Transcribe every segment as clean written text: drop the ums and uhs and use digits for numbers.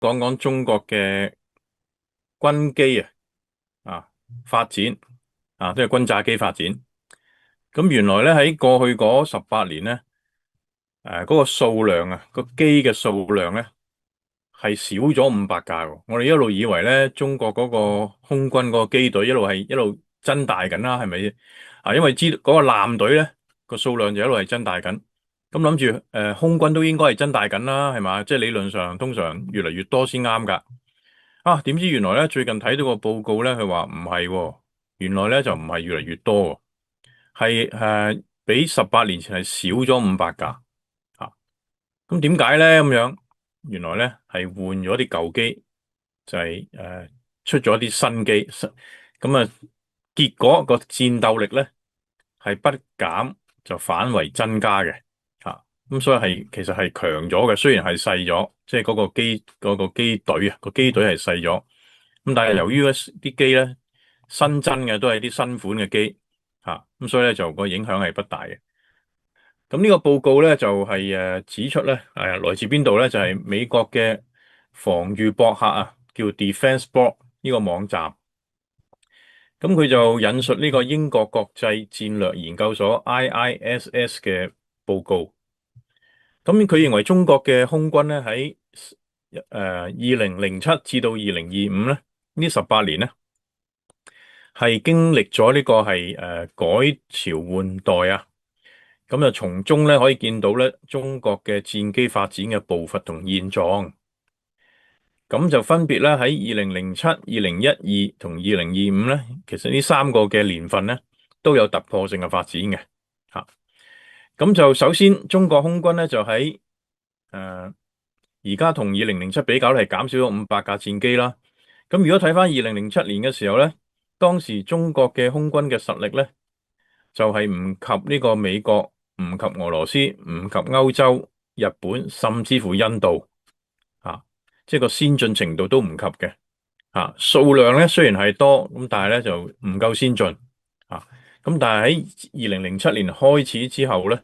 講講中國嘅軍機啊發展即係轟炸機發展。咁原來咧喺過去嗰18年咧，嗰個數量個機嘅數量咧係少咗500架喎。我哋一路以為咧中國嗰個空軍嗰個機隊一路增大緊啦，係咪？因為知道嗰個艦隊咧個數量就一路係增大緊，咁諗住空軍都應該係增大緊啦，係嘛？即係理論上通常越嚟越多先啱噶。點知原來咧最近睇到個報告咧，佢話唔係喎，原來咧就唔係越嚟越多喎，係比18年前係少咗500架啊。咁點解咧咁樣？原來咧係換咗啲舊機，就係出咗啲新機，咁結果個戰鬥力咧係不減就反為增加嘅。咁所以其實係強咗嘅，雖然係細咗，即係嗰個機隊個機隊係細咗，咁但係由於啲機咧新增嘅都係啲新款嘅機咁所以咧就個影響係不大嘅。咁呢個報告咧就係指出咧來自邊度咧？就係美國嘅防禦博客叫 Defense Board 呢個網站。咁佢就引述呢個英國國際戰略研究所 IISS 嘅報告。咁佢認為中國嘅空軍咧喺2007至到2025咧呢18年咧係經歷咗呢個係改朝換代咁就從中咧可以見到咧中國嘅戰機發展嘅步伐同現狀。咁就分別咧喺2007、2012同2025咧，其實呢3個嘅年份咧都有突破性嘅發展嘅。咁就首先中國空軍咧就喺而家同2007比較咧係減少咗500架戰機啦。咁如果睇翻2007年嘅時候咧，當時中國嘅空軍嘅實力咧就係唔及呢個美國、唔及俄羅斯、唔及歐洲、日本，甚至乎印度即係個先進程度都唔及嘅。數量咧雖然係多，咁但係咧就唔夠先進咁但係喺2007年開始之後咧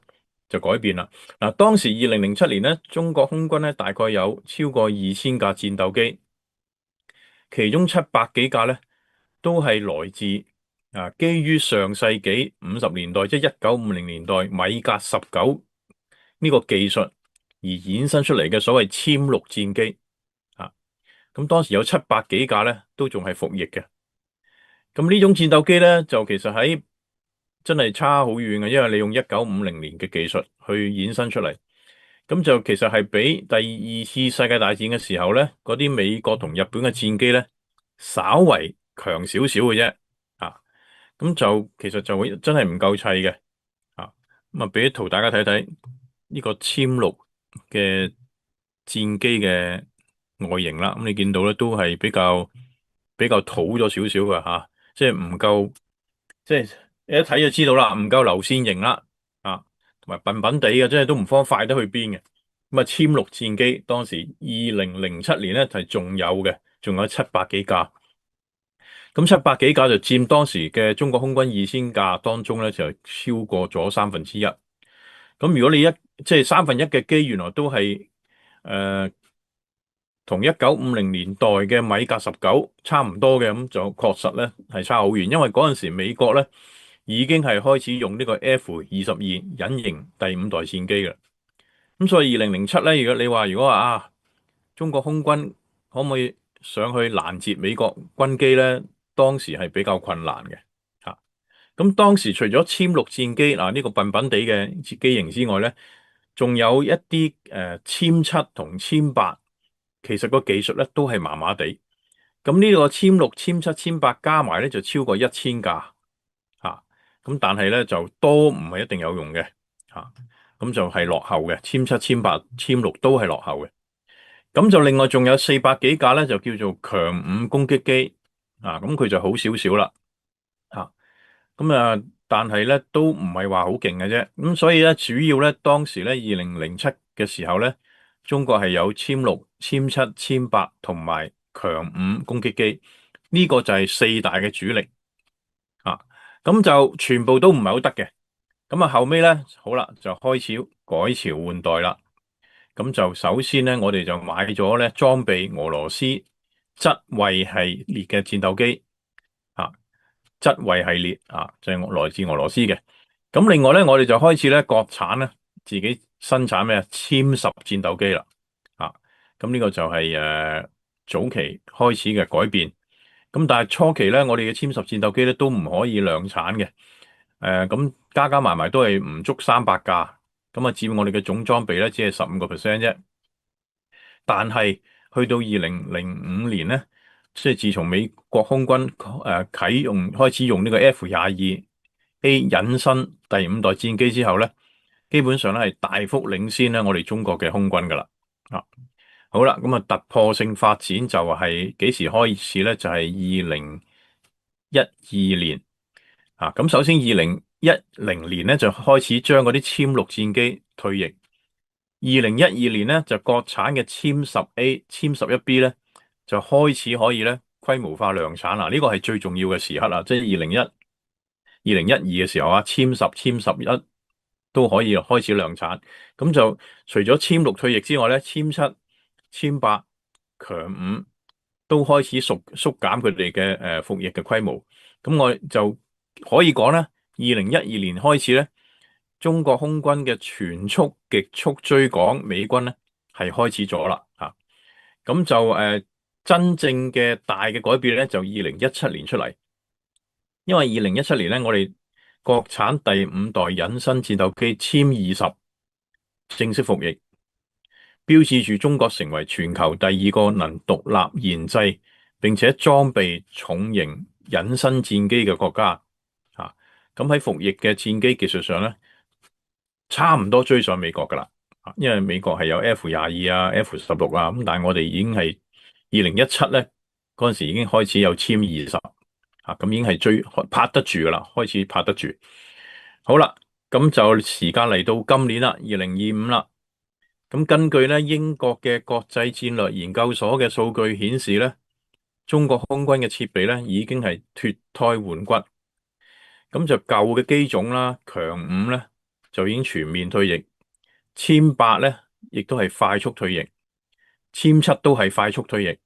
就改變啦。當時2007年咧，中國空軍咧大概有超過2000架戰鬥機，其中700幾架咧都係來自基於上世紀50年代，即係1950年代米格19呢個技術而衍生出嚟嘅所謂暹陸戰機咁當時有700幾架咧都仲係服役嘅。咁呢種戰鬥機咧就其實喺真係差好遠嘅，因為你用1950年嘅技術去衍生出嚟，咁就其實係比第二次世界大戰嘅時候咧，嗰啲美國同日本嘅戰機咧稍為強少少嘅啫咁就其實就會真係唔夠砌嘅咁俾啲圖大家睇睇呢個暹陸嘅戰機嘅外形啦。咁你見到咧都係比較土咗少少嘅即係唔夠，即係你一睇就知道啦，唔夠流線型啦同埋笨笨地嘅，即係都唔方快得去邊嘅。咁暹陸戰機當時2007年咧係仲有嘅，仲有700幾架。咁700幾架就佔當時嘅中國空軍2000架當中咧，就超過咗1/3。咁如果你即係1/3嘅機，原來都係同1950年代嘅米格19差唔多嘅，咁就確實咧係差好遠。因為嗰陣時美國咧已經係開始用呢個 F-22隱形第5代戰機嘅。咁所以2007咧，如果話中國空軍可唔可以上去攔截美國軍機咧？當時係比較困難嘅咁當時除咗暹陸戰機呢個笨笨地嘅機型之外咧，仲有一啲暹七同暹八，其實個技術咧都係麻麻地。咁呢個暹六、暹七、暹八加埋咧就超過1000架咁但係咧就都唔係一定有用嘅咁就係落後嘅。暹七、暹八、暹六都係落後嘅。咁就另外仲有400幾架咧，就叫做強五攻擊機咁佢就好少少啦但係咧都唔係話好勁嘅啫。咁所以咧主要咧當時咧2007嘅時候咧，中國係有暹六、暹七、暹八同埋強五攻擊機，呢個就係4大嘅主力咁就全部都唔係好得嘅。咁後尾咧好啦，就開始改朝換代啦。咁就首先咧，我哋就買咗咧裝備俄羅斯側衛系列嘅戰鬥機啊，側衛系列啊，就係來自俄羅斯嘅。咁另外咧，我哋就開始咧國產咧自己生產咩殲十戰鬥機啦。啊，咁呢個就係早期開始嘅改變。咁但係初期咧，我哋嘅殲十戰鬥機咧都唔可以量產嘅。咁加加埋埋都係唔足300架，咁啊佔我哋嘅總裝備咧只係15%啫。但係去到2005年咧，即係自從美國空軍開始用呢個 F-22A 引申第五代戰機之後咧，基本上咧係大幅領先咧我哋中國嘅空軍噶啦。啊，好啦，咁啊突破性發展就係幾時開始咧？就係2012年。咁首先2010年咧就開始將嗰啲殲六戰機退役。2012年咧就國產嘅殲十 A、殲十一 B 咧就開始可以咧規模化量產啦。呢個係最重要嘅時刻啦，即係2012嘅時候啊，殲十、殲十一都可以開始量產。咁就除咗殲六退役之外咧，殲七、殲八、強五都開始縮減佢哋嘅服役嘅規模。咁我就可以講咧，2012年開始咧，中國空軍嘅全速極速追趕美軍咧係開始咗啦。咁就真正嘅大嘅改變咧就2017年出嚟。因為2017年咧，我哋國產第五代引申戰鬥機殲20正式服役，標誌住中國成為全球第二個能獨立研製並且裝備重型引申戰機嘅國家。咁喺服役嘅戰機技術上咧，差唔多追上美國噶啦。因為美國係有 F-22啊、F-16啊，咁但係我哋已經係2017咧嗰陣時已經開始有殲20。咁已經係拍得住噶啦，開始拍得住。好啦，咁就時間嚟到今年啦，2025啦。咁根據咧英國嘅國際戰略研究所嘅數據顯示咧，中國空軍嘅設備咧已經係脫胎換骨。咁就舊嘅機種啦，強五咧就已經全面退役，殲八咧亦都係快速退役，殲七都係快速退役。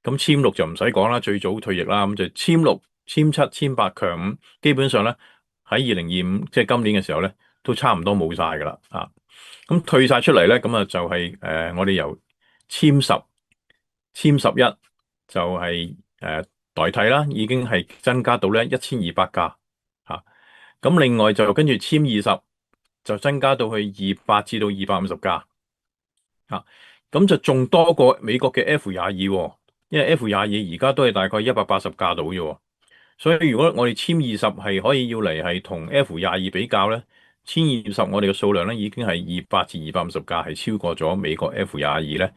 咁殲六就唔使講啦，最早退役啦。咁就殲六、殲七、殲八、強五，基本上咧喺2025，即係今年嘅時候咧，都差唔多冇晒噶啦。咁退晒出嚟咧，咁啊就係我哋由殲十、殲十一就係代替啦，已經係增加到咧1200架。咁另外就跟住殲20就增加到去200至到250架。咁就仲多過美國嘅 F-22，因為 F-22而家都係大概180架到啫。所以如果我哋殲20係可以要嚟係同 F-22比較咧，殲20我哋嘅數量咧已經係200至250架，係超過咗美國 F-22咧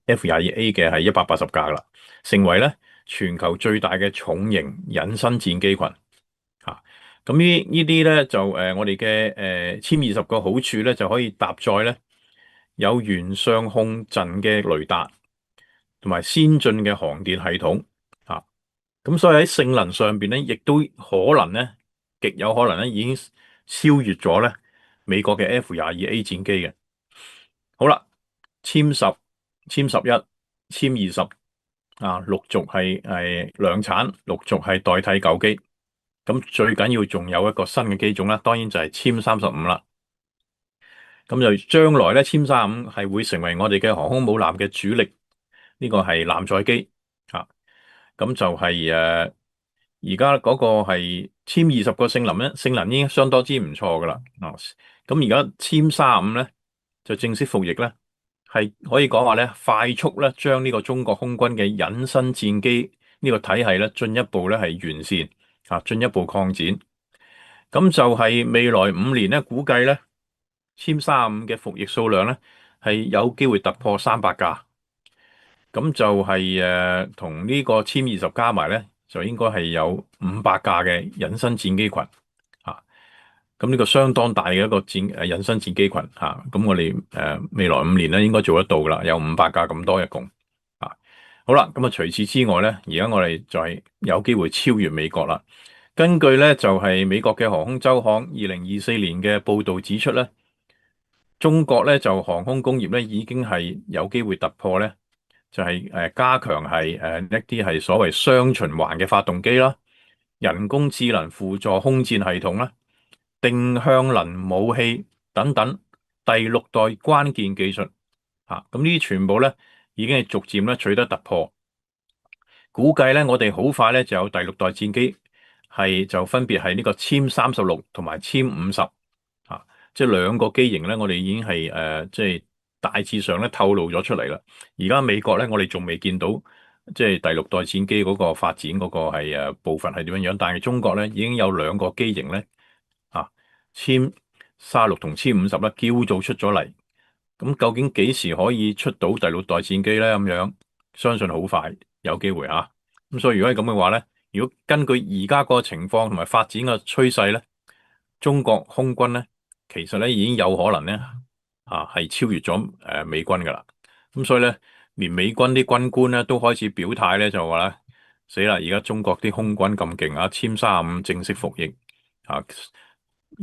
F-22A 嘅係180架啦，成為咧全球最大嘅重型引申戰機群。咁呢啲咧就我哋嘅殲20個好處咧就可以搭載咧有原相控陣嘅雷達同埋先進嘅航電系統。咁所以喺性能上邊咧，亦都可能咧，極有可能咧，已經超越咗咧美國嘅 F-22A 戰機嘅。好啦，殲十、殲十一、殲20陸續係量產，陸續係代替舊機。咁最緊要仲有一個新嘅機種啦，當然就係殲35啦。咁就將來咧，殲35係會成為我哋嘅航空母艦嘅主力，呢個係艦載機。咁就係而家嗰個係殲20個性能已經相當之唔錯噶啦。咁而家殲35咧就正式服役咧，係可以講話咧快速咧將呢個中國空軍嘅引申戰機呢個體系咧進一步咧係完善，進一步擴展。咁就係未來5年咧，估計咧殲35嘅服役數量咧係有機會突破300架。咁就係同呢個殲20加埋咧，就應該係有500架嘅引申戰機群。咁呢個相當大嘅一個引申戰機群。咁我哋未來5年咧應該做得到噶啦，有500架咁多一共。好啦，咁啊除此之外咧，而家我哋就係有機會超越美國啦。根據咧就係美國嘅航空週刊2024年嘅報導指出咧，中國咧就航空工業咧已經係有機會突破咧，就係加強係一啲係所謂雙循環嘅發動機啦、人工智能輔助空戰系統啦、定向能武器等等第六代關鍵技術啊，咁呢啲全部咧已經係逐漸咧取得突破。估計咧，我哋好快咧就有第六代戰機，係就分別係呢個殲36同埋殲50啊，即係兩個機型咧，我哋已經係即係大致上咧透露咗出嚟啦。而家美國咧，我哋仲未見到即係第六代戰機嗰個發展嗰個係步伐係點樣樣，但係中國咧已經有兩個機型咧啊，殲36同殲50咧叫做出咗嚟。咁究竟幾時可以出到第六代戰機咧？咁樣相信好快有機會嚇。咁所以如果係咁嘅話咧，如果根據而家個情況同埋發展嘅趨勢咧，中國空軍咧其實咧已經有可能咧係超越咗美軍噶啦。咁所以咧，連美軍啲軍官咧都開始表態咧，就話咧死啦！而家中國啲空軍咁勁啊，殲35正式服役啊！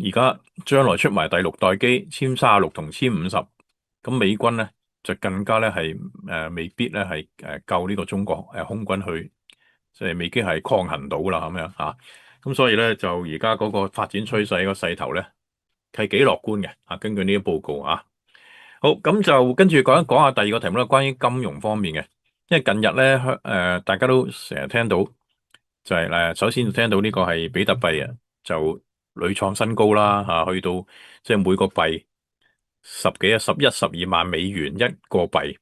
而家將來出埋第六代機殲36同殲50。咁美軍咧就更加咧係未必咧係夠呢個中國空軍去即係未必係抗衡到啦咁樣嚇。咁所以咧就而家嗰個發展趨勢個勢頭咧係幾樂觀嘅啊。根據呢啲報告啊，好，咁就跟住講下第二個題目啦，關於金融方面嘅。因為近日咧大家都成日聽到就係首先聽到呢個係比特幣啊，就屢創新高啦嚇，去到即係每個幣十幾啊、11、12萬美元一個幣。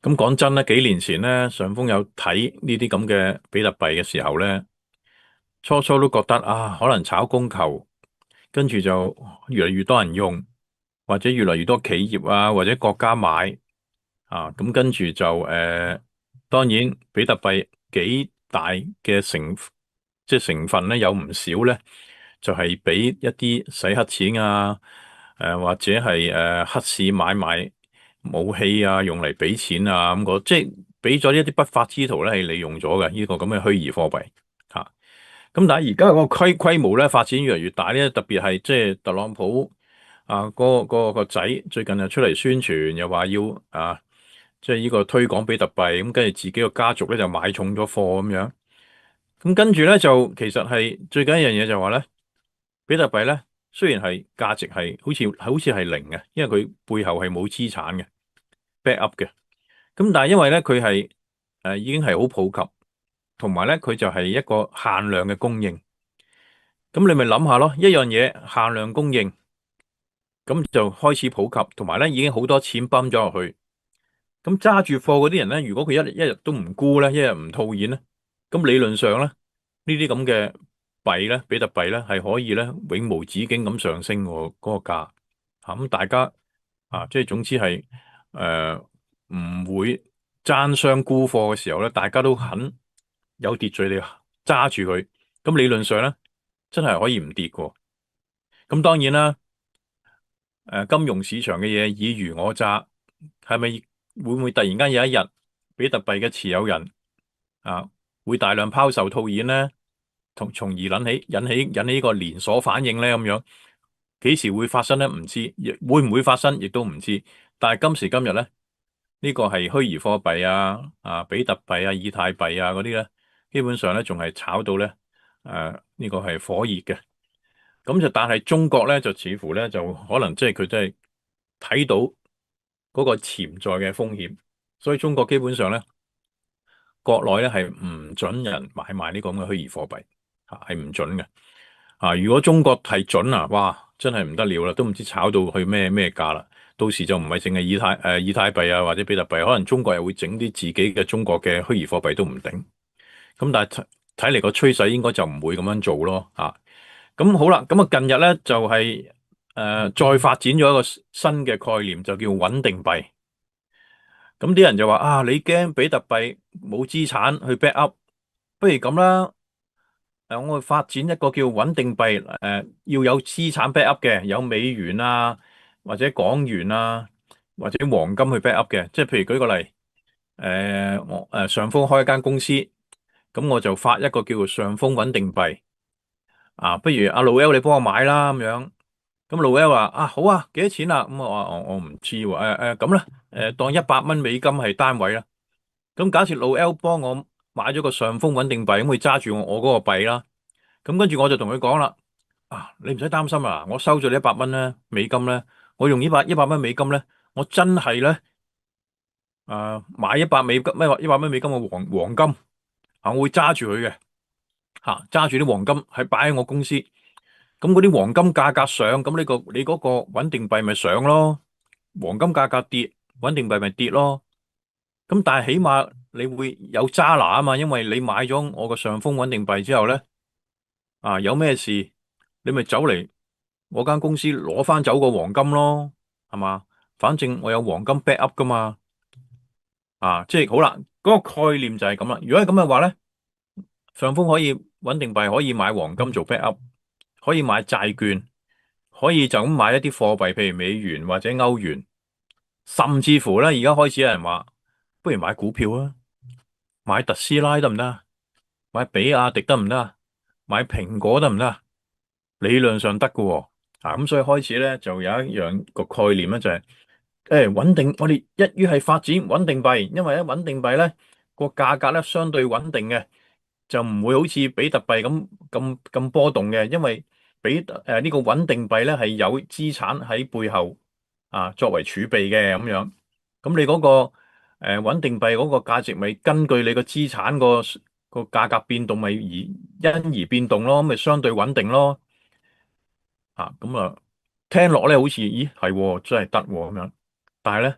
咁講真咧，幾年前咧，上峰有睇呢啲咁嘅比特幣嘅時候咧，初初都覺得啊，可能炒供求，跟住就越嚟越多人用，或者越嚟越多企業啊或者國家買啊，咁跟住就當然比特幣幾大嘅即係成分咧，有唔少咧，就係俾一啲洗黑錢啊，或者係黑市買賣武器啊，用嚟俾錢啊咁即係俾咗一啲不法之徒咧係利用咗嘅呢個咁嘅虛擬貨幣吓。咁但係而家個規模咧發展越嚟越大咧，特別係即係特朗普啊個仔最近又出嚟宣傳，又話要即係呢個推廣比特幣，咁跟住自己個家族咧就買重咗貨咁樣。咁跟住咧就其實係最緊一樣嘢就話咧，比特幣咧雖然係價值係好似係零嘅，因為佢背後係冇資產嘅 back up 嘅。咁但係因為咧佢係已經係好普及，同埋咧佢就係一個限量嘅供應。咁你咪諗下咯，一樣嘢限量供應，咁就開始普及，同埋咧已經好多錢泵咗落去。咁揸住貨嗰啲人咧，如果佢一日都唔沽咧，一日唔套現咧，咁理論上咧呢啲咁嘅幣咧，比特幣咧係可以咧永無止境咁上升嗰個價。咁大家即係總之係唔會爭相沽貨嘅時候咧，大家都肯有秩序地揸住佢。咁理論上咧真係可以唔跌嘅。咁當然啦，金融市場嘅嘢爾虞我詐，係咪會唔會突然間有一日比特幣嘅持有人會大量拋售套現咧，從而引起呢個連鎖反應咧咁樣？幾時會發生咧？唔知，亦會唔會發生亦都唔知。但係今時今日咧，呢個係虛擬貨幣比特幣啊、以太幣啊嗰啲咧，基本上咧仲係炒到咧呢個係火熱嘅。咁就但係中國咧就似乎咧就可能即係佢真係睇到嗰個潛在嘅風險，所以中國基本上咧國內咧係唔准人買賣呢個咁嘅虛擬貨幣係唔准嘅。如果中國係准哇真係唔得了啦，都唔知炒到去咩價啦。到時就唔係淨係以太幣或者比特幣，可能中國又會整啲自己嘅中國嘅虛擬貨幣都唔定。咁但係睇嚟個趨勢應該就唔會咁樣做咯。咁好啦，咁近日咧就係再發展咗一個新嘅概念，就叫穩定幣。咁啲人就話你驚比特幣冇資產去 back up，不如咁啦，我會發展一個叫穩定幣，要有資產 back up 嘅，有美元或者港元或者黃金去 back up 嘅。即係譬如舉個例，我上峰開一間公司，咁我就發一個叫做上峰穩定幣。不如阿老 L 你幫我買啦咁樣。咁老 L 話啊好啊，幾多錢啊？咁我話我唔知喎，咁啦，當100蚊美金係單位啦。咁假設老 L 幫我買咗個上風穩定幣，咁佢揸住我嗰個幣啦。咁跟住我就同佢講啦，啊你唔使擔心啊，我收咗你100蚊咧美金咧，我用一百蚊美金咧，我真係咧買100美金咩話100蚊美金嘅黃金啊，我會揸住佢嘅吓，揸住啲黃金係擺喺我公司。咁嗰啲黃金價格上，咁你嗰個穩定幣咪上咯，黃金價格跌，穩定幣咪跌咯。咁但係起碼你會有揸拿啊嘛，因為你買咗我個上風穩定幣之後咧，有咩事你咪走嚟我間公司攞翻走個黃金咯，係嘛？反正我有黃金 back up 噶嘛，即係好啦，嗰個概念就係咁啦。如果係咁嘅話咧，上風可以穩定幣可以買黃金做 back up，可以買債券。可以就咁買一啲貨幣，譬如美元或者歐元，甚至乎咧，而家開始有人話，不如買股票啊，買特斯拉得唔得啊？買比亞迪得唔得啊？買蘋果得唔得啊？理論上得㗎喎，咁所以開始咧就有一樣個概念咧就係，穩定，我哋一於係發展穩定幣，因為咧穩定幣咧個價格咧相對穩定嘅。就唔會好似比特幣咁波動嘅，因為呢個穩定幣咧係有資產喺背後作為儲備嘅咁樣。咁你嗰個穩定幣嗰個價值咪根據你個資產個價格變動咪因而變動咯，咁咪相對穩定咯。咁聽落咧好似咦係喎真係得喎咁樣，但係咧。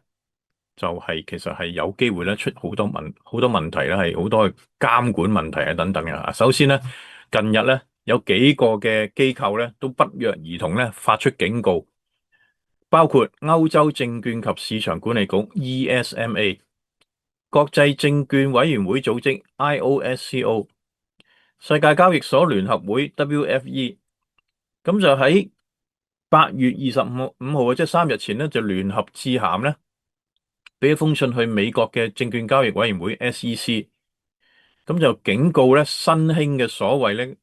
就係其實係有機會咧出好多問題咧，係好多嘅監管問題啊等等嘅。首先咧，近日咧有幾個嘅機構咧都不約而同咧發出警告，包括歐洲證券及市場管理局 ESMA、國際證券委員會組織 IOSCO、世界交易所聯合會 WFE。咁就喺8月25號即係3日前咧，就聯合致函咧。俾一封信去美國嘅證券交易委員會 SEC，咁就警告咧新興嘅所謂咧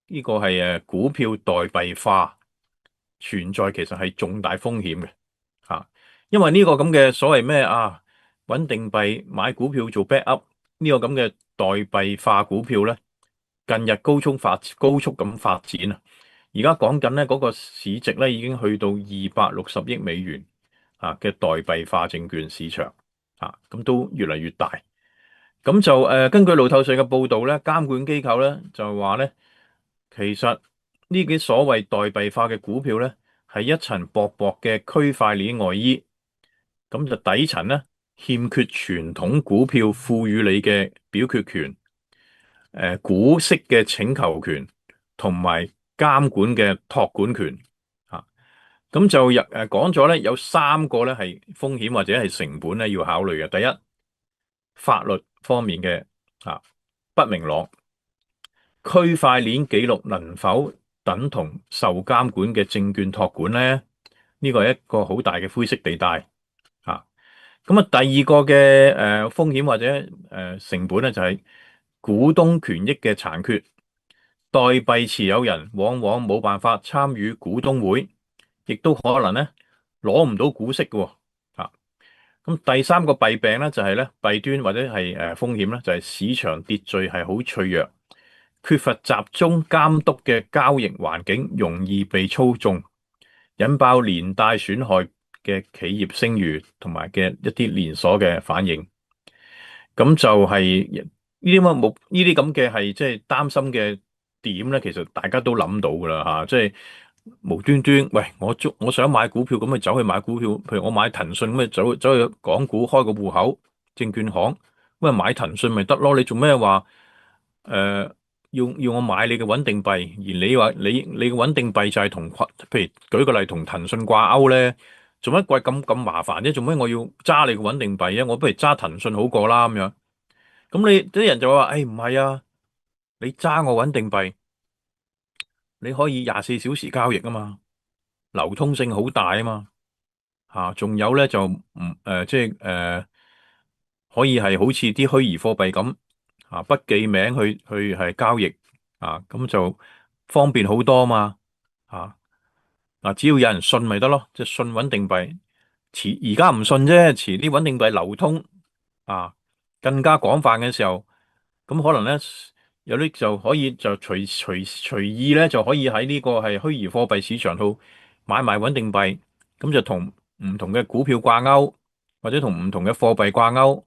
呢個係股票代幣化存在，其實係重大風險嘅因為呢個咁嘅所謂咩穩定幣買股票做 backup 呢個咁嘅代幣化股票咧，近日高速咁發展啊！而家講緊咧嗰個市值咧已經去到260億美元嘅代幣化證券市場咁都越嚟越大。咁就根據路透社嘅報導咧，監管機構咧就話咧，其實呢啲所謂代幣化嘅股票咧係一層薄薄嘅區塊鏈外衣，咁就底層咧欠缺傳統股票賦予你嘅表決權、股息嘅請求權同埋監管嘅託管權咁就講咗咧有3個咧係風險或者係成本咧要考慮嘅。第一，法律方面嘅不明朗，區塊鏈記錄能否等同受監管嘅證券託管咧？呢個係一個好大嘅灰色地帶咁第二個嘅風險或者成本咧就係股東權益嘅殘缺，代幣持有人往往冇辦法參與股東會，亦都可能咧攞唔到股息嘅咁第三個弊病咧就係咧弊端或者係風險咧就係市場秩序係好脆弱，缺乏集中監督嘅交易環境，容易被操縱，引爆連帶損害嘅企業聲譽同埋嘅一啲連鎖嘅反應。咁就係呢啲咁嘅係即係擔心嘅點咧，其實大家都諗到噶啦即係無端端喂，我想買股票咁咪走去買股票，譬如我買騰訊咁咪走去港股開個戶口，證券行咁咪買騰訊咪得咯？你做咩話要我買你嘅穩定幣，而你話你嘅穩定幣就係譬如舉個例同騰訊掛鈎咧，做乜鬼咁麻煩啫？做咩我要揸你嘅穩定幣啊？我不如揸騰訊好過啦咁樣。咁你啲人就話，誒唔係啊，你揸我穩定幣，你可以24小時交易啊嘛，流通性好大啊嘛，仲有咧就唔即係可以係好似啲虛擬貨幣咁不記名去係交易咁就方便好多嘛嗱，只要有人信咪得咯，即係信穩定幣。而家唔信啫，遲啲穩定幣流通啊，更加廣泛嘅時候，咁可能咧有啲就可以就隨意咧就可以喺呢個係虛擬貨幣市場度買賣穩定幣，咁就同唔同嘅股票掛鈎，或者同唔同嘅貨幣掛鈎，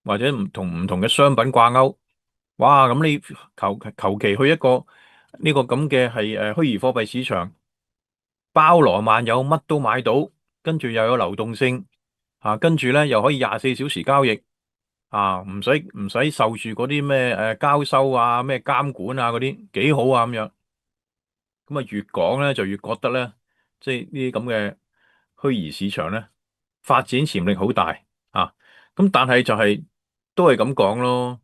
或者唔同嘅商品掛鈎。哇！咁你求其去一個呢個咁嘅係虛擬貨幣市場，包羅萬有，乜都買到，跟住又有流動性啊，跟住咧又可以24小時交易啊，唔使受住嗰啲咩交收啊、咩監管啊嗰啲，幾好啊咁樣。咁啊越講咧就越覺得咧，即係呢啲咁嘅虛擬市場咧發展潛力好大啊。咁但係就係都係咁講咯。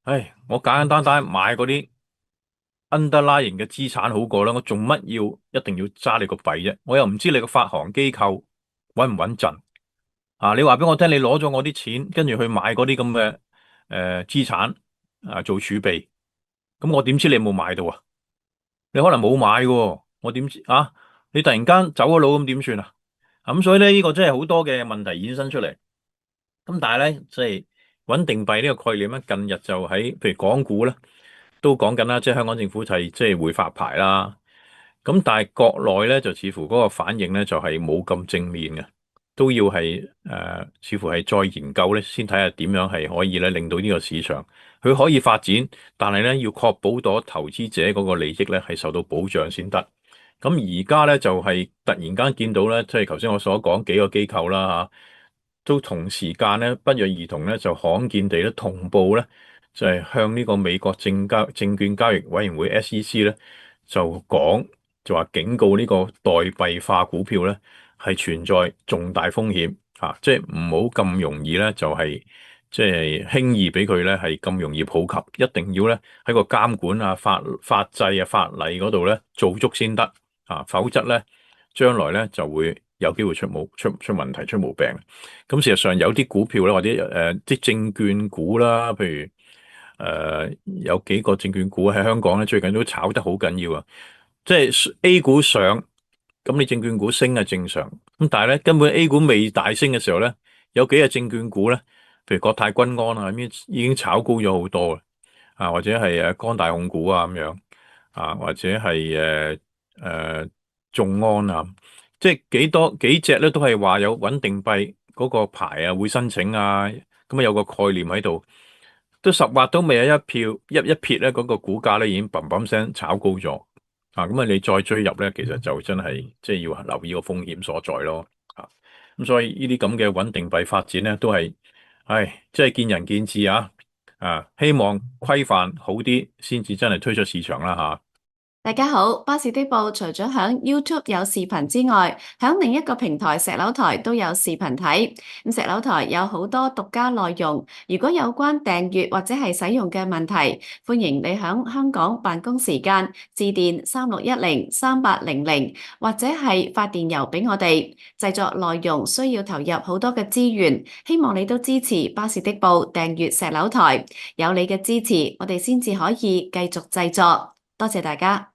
唉，我簡簡單單買嗰啲 underlying 嘅資產好過啦，我做乜一定要揸你個幣啫？我又唔知你個發行機構穩唔穩陣啊？你話俾我聽，你攞咗我啲錢，跟住去買嗰啲咁嘅資產啊做儲備，咁我點知你有冇買到啊？你可能冇買嘅，我點知啊？你突然間走咗佬咁點算啊？咁所以咧呢個真係好多嘅問題衍生出嚟。咁但係咧即係穩定幣呢個概念咧，近日就喺譬如港股咧都講緊啦，即係香港政府係即係會發牌啦。咁但係國內咧就似乎嗰個反應咧就係冇咁正面嘅，都要係似乎係再研究咧，先睇下點樣係可以咧令到呢個市場佢可以發展，但係咧要確保咗投資者嗰個利益咧係受到保障先得。咁而家咧就係突然間見到咧，即係頭先我所講幾個機構啦嚇，都同時間咧不約而同咧就罕見地咧同步咧就係向呢個美國證券交易委員會 SEC 咧就講。就話警告呢個代幣化股票咧係存在重大風險啊！即係唔好咁容易咧，就係即係輕易俾佢咧係咁容易普及，一定要咧喺個監管啊、法制啊、法例嗰度咧做足先得啊，否則咧將來咧就會有機會出問題、出毛病。咁事實上有啲股票咧，或者啲證券股啦，譬如有幾個證券股喺香港咧最近都炒得好緊要啊！即係 A 股上，咁你證券股升係正常。咁但係咧，根本 A 股未大升嘅時候咧，有幾隻證券股咧，譬如國泰君安啊，已經炒高咗好多啊，或者係光大控股啊咁樣啊，或者係眾安啊，即係幾隻咧都係話有穩定幣嗰個牌啊會申請啊，咁啊有個概念喺度，都十劃都未有一撇咧，嗰個股價咧已經砰砰聲炒高咗。啊，咁啊，你再追入咧，其實就真係即係要留意個風險所在咯。啊，咁所以呢啲咁嘅穩定幣發展咧，都係，唉，即係見仁見智啊。啊，希望規範好啲，先至真係推出市場啦吓。大家好，巴士的報除咗響 YouTube 有視頻之外，響另一個平台石榴台都有視頻睇。咁石榴台有好多獨家內容，如果有關訂閱或者係使用嘅問題，歡迎你響香港辦公時間致電36103800，或者係發電郵俾我哋。製作內容需要投入好多嘅資源，希望你都支持巴士的報訂閱石榴台。有你嘅支持，我哋先至可以繼續製作。多謝大家。